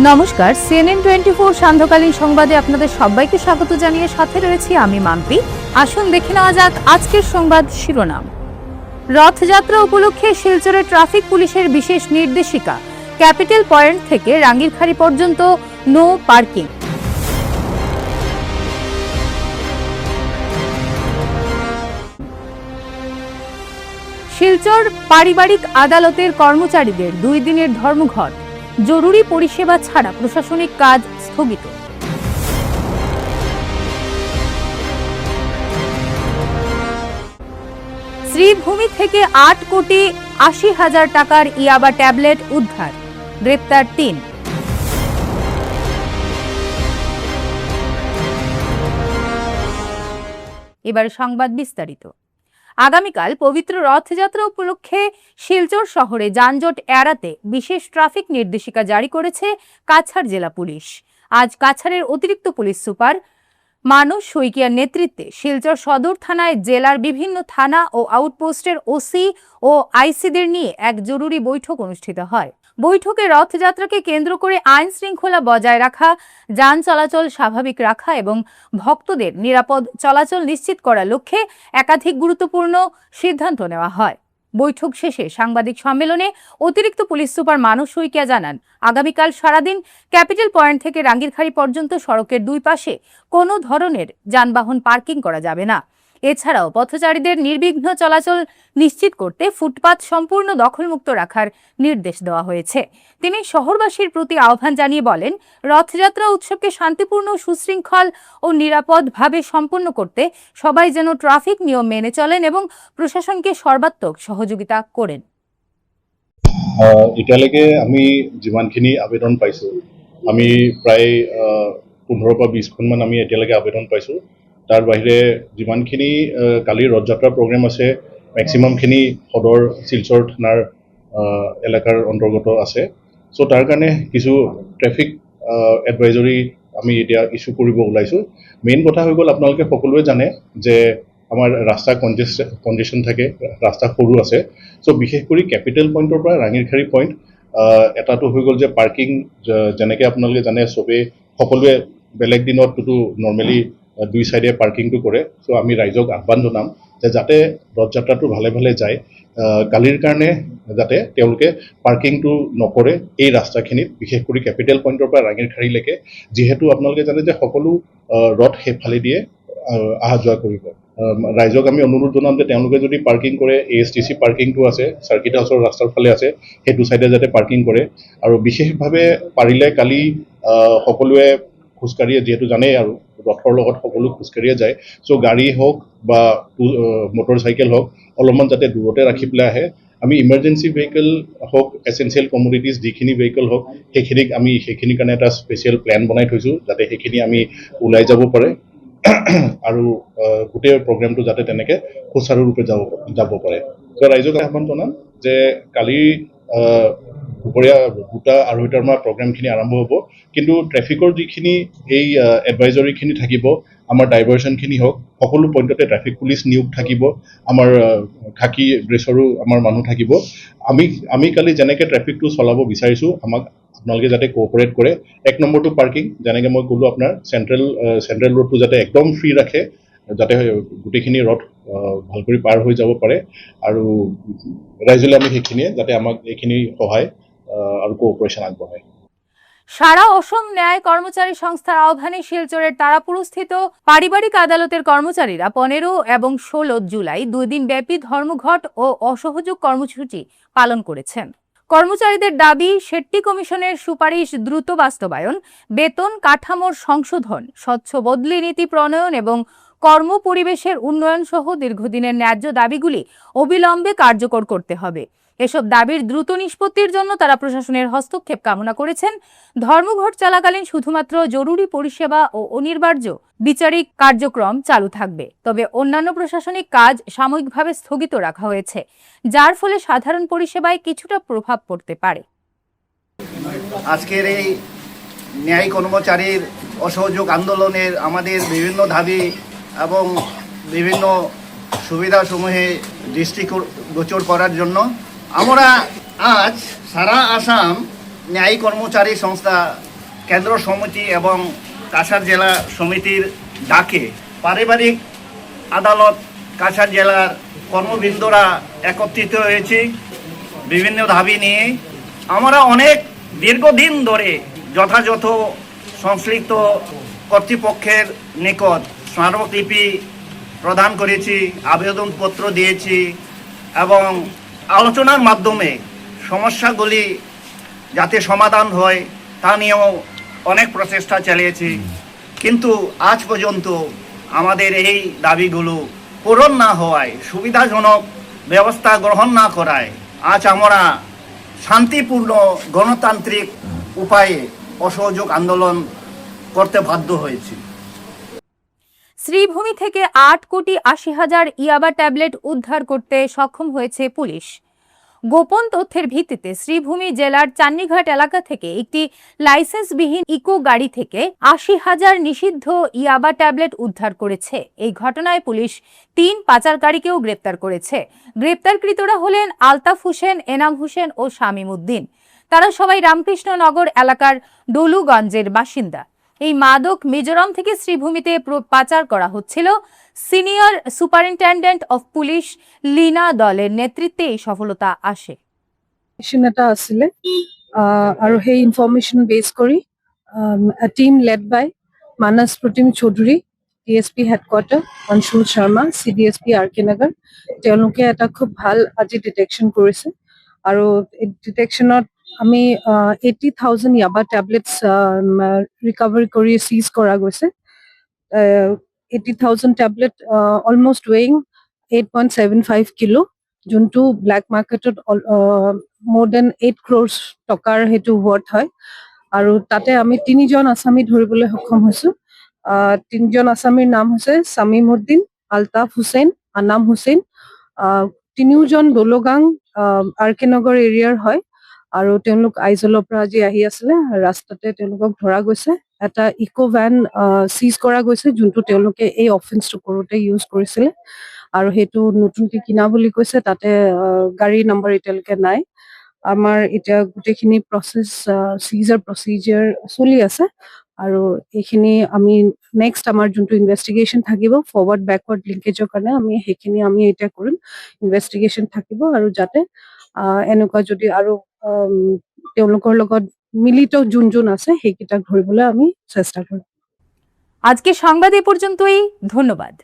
নমস্কার, CNN 24 সান্ধ্যকালীন সংবাদে আপনাদের সবাইকে স্বাগত জানিয়ে সাথে রয়েছি আমি মাম্পি। আসুন দেখে নেওয়া যাক আজকের সংবাদ শিরোনাম। রথযাত্রা উপলক্ষে শিলচরে ট্রাফিক পুলিশের বিশেষ নির্দেশিকা, ক্যাপিটাল পয়েন্ট থেকে রাঙ্গিরখাড়ি পর্যন্ত নো পার্কিং। শিলচর পারিবারিক আদালতের কর্মচারীদের 2 দিনের ধর্মঘট, জরুরি পরিষেবা ছাড়া প্রশাসনিক কাজ স্থগিত। শ্রীভূমি থেকে 8,80,00,000 টাকার ইয়াবা ট্যাবলেট উদ্ধার, গ্রেপ্তার 3। এবার সংবাদ বিস্তারিত। আগামীকাল পবিত্র রথযাত্রা উপলক্ষে শিলচর শহরে যানজট এড়াতে বিশেষ ট্রাফিক নির্দেশিকা জারি করেছে কাছাড় জেলা পুলিশ। আজ কাছাড়ের অতিরিক্ত পুলিশ সুপার মানস শইকিয়ার নেতৃত্বে শিলচর সদর থানায় জেলার বিভিন্ন থানা ও আউটপোস্টের ওসি ও আইসিদের নিয়ে এক জরুরি বৈঠক অনুষ্ঠিত হয়। বৈঠকে রথযাত্রাকে কেন্দ্র করে আইন শৃঙ্খলা বজায় রাখা, যান চলাচল স্বাভাবিক রাখা এবং ভক্তদের নিরাপদ চলাচল নিশ্চিত করার লক্ষ্যে একাধিক গুরুত্বপূর্ণ সিদ্ধান্ত নেওয়া হয়। বৈঠক শেষে সাংবাদিক সম্মেলনে অতিরিক্ত পুলিশ সুপার মানস শইকিয়া জানান, আগামীকাল সারাদিন ক্যাপিটাল পয়েন্ট থেকে রাঙ্গিরখাড়ি পর্যন্ত সড়কের 2 পাশে কোনো ধরনের যানবাহন পার্কিং করা যাবে না। এছাড়াও পথচারীদের নির্বিঘ্ন চলাচল নিশ্চিত করতে ফুটপাত সম্পূর্ণ দখলমুক্ত রাখার নির্দেশ দেওয়া হয়েছে। তিনি শহরবাসীর প্রতি আহ্বান জানিয়ে বলেন, রথযাত্রা উৎসবকে শান্তিপূর্ণ, সুশৃঙ্খল ও নিরাপদভাবে সম্পন্ন করতে সবাই যেন ট্রাফিক নিয়ম মেনে চলেন এবং প্রশাসনকে সর্বাত্মক সহযোগিতা করেন। এতিয়ালৈকে আমি যিমানখিনি আবেদন পাইছোঁ, আমি প্ৰায় 15 পৰা 20খনমান আমি এতিয়ালৈকে আবেদন পাইছোঁ। তাৰ বাহিৰে যিমানখিনি কালিৰ ৰথযাত্ৰা প্ৰগ্ৰেম আছে, মেক্সিমামখিনি সদৰ শিলচৰ থানাৰ এলেকাৰ অন্তৰ্গত আছে। চ' তাৰ কাৰণে কিছু ট্ৰেফিক এডভাইজৰী আমি এতিয়া ইছ্যু কৰিব ওলাইছোঁ। মেইন কথা হৈ গ'ল, আপোনালোকে সকলোৱে জানে যে আমাৰ ৰাস্তা কনজেশ্যন থাকে, ৰাস্তা সৰু আছে। চ' বিশেষ কৰি কেপিটেল পইণ্টৰ পৰা ৰাঙ্গিৰখাড়ি পইণ্ট এটাটো হৈ গ'ল যে পাৰ্কিং, যেনেকৈ আপোনালোকে জানে চবেই সকলোৱে বেলেগ দিনততো নৰ্মেলি 2 চাইডে পাৰ্কিংটো কৰে। চ' আমি ৰাইজক আহ্বান জনাম যে যাতে ৰথযাত্ৰাটো ভালে ভালে যায়, কালিৰ কাৰণে যাতে তেওঁলোকে পাৰ্কিংটো নকৰে এই ৰাস্তাখিনিত, বিশেষ কৰি কেপিটেল পইণ্টৰ পৰা ৰাঙ্গিৰখাড়িলৈকে, যিহেতু আপোনালোকে জানে যে সকলো ৰথ সেইফালে দিয়ে অহা যোৱা কৰিব। ৰাইজক আমি অনুৰোধ জনাম যে তেওঁলোকে যদি পাৰ্কিং কৰে, ASTC পাৰ্কিংটো আছে, চাৰ্কিট হাউচৰ ৰাস্তাৰ ফালে আছে, সেইটো চাইডে যাতে পাৰ্কিং কৰে। আৰু বিশেষভাৱে পাৰিলে কালি সকলোৱে খোজকাঢ়িয়ে, যিহেতু জানেই আৰু ৰথৰ লগত সকলো খোজকাঢ়িয়ে যায়। চ' গাড়ী হওক বা মটৰ চাইকেল হওক, অলপমান যাতে দূৰতে ৰাখি পেলাই আহে। আমি ইমাৰ্জেঞ্চি ভেহিকেল হওক, এচেঞ্চিয়েল কমোডিটিজ যিখিনি ভেহিকেল হওক, সেইখিনিৰ কাৰণে এটা স্পেচিয়েল প্লেন বনাই থৈছোঁ, যাতে সেইখিনি আমি ওলাই যাব পাৰে আৰু গোটেই প্ৰগ্ৰেমটো যাতে তেনেকৈ সুচাৰুৰূপে যাব পাৰে। চ' ৰাইজক আহ্বান জনাম যে কালি দুপৰীয়া 2-2:30 মানত প্ৰগ্ৰেমখিনি আৰম্ভ হ'ব। কিন্তু ট্ৰেফিকৰ যিখিনি এই এডভাইজৰীখিনি থাকিব, আমাৰ ডাইভাৰ্চনখিনি হওক, সকলো পইণ্টতে ট্ৰেফিক পুলিচ নিয়োগ থাকিব, আমাৰ খাকী ড্ৰেছৰো আমাৰ মানুহ থাকিব। আমি কালি যেনেকৈ ট্ৰেফিকটো চলাব বিচাৰিছোঁ, আমাক আপোনালোকে যাতে কোঅপাৰেট কৰে। 1 নম্বৰটো পাৰ্কিং, যেনেকৈ মই ক'লোঁ, আপোনাৰ চেণ্ট্ৰেল ৰোডটো যাতে একদম ফ্ৰী ৰাখে, যাতে গোটেইখিনি ৰথ ভাল কৰি পাৰ হৈ যাব পাৰে। আৰু ৰাইজলৈ আমি সেইখিনিয়ে যাতে আমাক এইখিনি সহায় আৰু কোঅপাৰেশ্যন আগবঢ়ায়। সারা অসম ন্যায় কর্মচারী সংস্থার আহ্বানে শিলচরের তারাপুরস্থিত পারিবারিক আদালতের কর্মচারীরা 15 এবং 16 জুলাই 2 দিন ব্যাপী ধর্মঘট ও অসহযোগ কর্মসূচি পালন করেছেন। কর্মচারীদের দাবি, শেট্টি কমিশনের সুপারিশ দ্রুত বাস্তবায়ন, বেতন কাঠামোর সংশোধন, স্বচ্ছ বদলি নীতি প্রণয়ন এবং কর্ম পরিবেশের উন্নয়ন সহ দীর্ঘদিনের ন্যায্য দাবিগুলি অবিলম্বে কার্যকর করতে হবে। এসব দাবির দ্রুত নিষ্পত্তির জন্য তারা প্রশাসনের হস্তক্ষেপ কামনা করেছেন। ধর্মঘট চলাকালীন শুধুমাত্র জরুরি পরিষেবা ও অনিবার্য বিচারিক কার্যক্রম চালু থাকবে, তবে অন্যান্য প্রশাসনিক কাজ সাময়িকভাবে স্থগিত রাখা হয়েছে, যার ফলে সাধারণ পরিষেবায় কিছুটা প্রভাব পড়তে পারে। আজকের এই ন্যায় কর্মচারীর অসহযোগ আন্দোলনের আমাদের বিভিন্ন দাবি এবং বিভিন্ন সুবিধাসমূহে দৃষ্টিগোচর করার জন্য আমরা আজ সারা আসাম ন্যায় কর্মচারী সংস্থা কেন্দ্র সমিতি এবং কাছাড় জেলা সমিতির ডাকে পারিবারিক আদালত কাছাড় জেলার কর্মবৃন্দরা একত্রিত হয়েছি বিভিন্ন দাবি নিয়ে। আমরা অনেক দীর্ঘদিন ধরে যথাযথ সংশ্লিষ্ট কর্তৃপক্ষের নিকট স্মারকলিপি প্রদান করেছি, আবেদনপত্র দিয়েছি এবং আলোচনার মাধ্যমে সমস্যাগুলি যাতে সমাধান হয় তা নিয়েও অনেক প্রচেষ্টা চালিয়েছি। কিন্তু আজ পর্যন্ত আমাদের এই দাবিগুলো পূরণ না হওয়ায়, সুবিধাজনক ব্যবস্থা গ্রহণ না করায় আজ আমরা শান্তিপূর্ণ গণতান্ত্রিক উপায়ে অসহযোগ আন্দোলন করতে বাধ্য হয়েছি। শ্রীভূমি থেকে 8,80,000 ইয়াবা ট্যাবলেট উদ্ধার করতে সক্ষম হয়েছে পুলিশ। গোপন তথ্যের ভিত্তিতে শ্রীভূমি জেলার চান্নিঘাট এলাকা থেকে একটি লাইসেন্সবিহীন ইকো গাড়ি থেকে 80,000 নিষিদ্ধ ইয়াবা ট্যাবলেট উদ্ধার করেছে। এই ঘটনায় পুলিশ 3 পাচারকারীকেও গ্রেপ্তার করেছে। গ্রেপ্তারকৃতরা হলেন আলতাফ হোসেন, এনাম হোসেন ও শামীম উদ্দিন। তারা সবাই রামকৃষ্ণনগর এলাকার ডলুগঞ্জের বাসিন্দা। এই মাদক মিজোরাম থেকে শ্রীভূমিতে পাচার করা হচ্ছিল। Senior superintendent of police Leena দলের নেতৃত্বে এই সফলতা আসে। এটা আছিলে আৰু সেই ইনফৰমেশ্যন বেছ কৰি team led by Manas Pratim Choudhury, DSP headquarters, Anshul Sharma, CDSP RK নগৰ, তেওঁলোকে এটা খুব ভাল আজি ডিটেকশ্যন কৰিছে। আৰু এই ডিটেকশ্যনত আমি 80,000 ইয়াবা টেবলেটছ ৰিকভাৰী কৰি চিজ কৰা গৈছে। 80,000 টেবলেট অলমষ্ট ৱেইং 8.75 কিলো, যোনটো ব্লেক মাৰ্কেটত মোৰ দেন 8 crores টকাৰ সেইটো ৱৰ্থ হয়। আৰু তাতে আমি 3জন আসামী ধৰিবলৈ সক্ষম হৈছো। 3জন আসামীৰ নাম হৈছে শামীম উদ্দিন, আলতাফ হুছেইন, আনাম হুছেইন। 3জন দলগাং RK নগৰ এৰিয়াৰ হয় আৰু তেওঁলোক আইজলৰ পৰা আজি আহি আছিলে। ৰাস্তাতে তেওঁলোকক ধৰা গৈছে। এটা ইকো ভ্যান চিজ কৰা গৈছে, যোনটো তেওঁলোকে এই অফেন্সটো কৰোঁতে ইউজ কৰিছিলে আৰু সেইটো নতুনকৈ কিনা বুলি কৈছে। তাতে গাড়ী নম্বৰ এতিয়ালৈকে নাই। আমাৰ এতিয়া গোটেইখিনি প্ৰচেছ চিজাৰ প্ৰচিজাৰ চলি আছে আৰু এইখিনি আমি নেক্সট আমাৰ যোনটো ইনভেষ্টিগেশ্যন থাকিব ফৰৱাৰ্ড বেকৱাৰ্ড লিংকেজৰ কাৰণে সেইখিনি আমি এতিয়া কৰিম। ইনভেষ্টিগেশ্যন থাকিব আৰু যাতে এনেকুৱা যদি আৰু তেওঁলোকৰ লগত মিলিত যোন আছে সেইকেইটাক ধৰিবলৈ আমি চেষ্টা কৰিম। আজকে সংবাদ এ পর্যন্তই। ধন্যবাদ।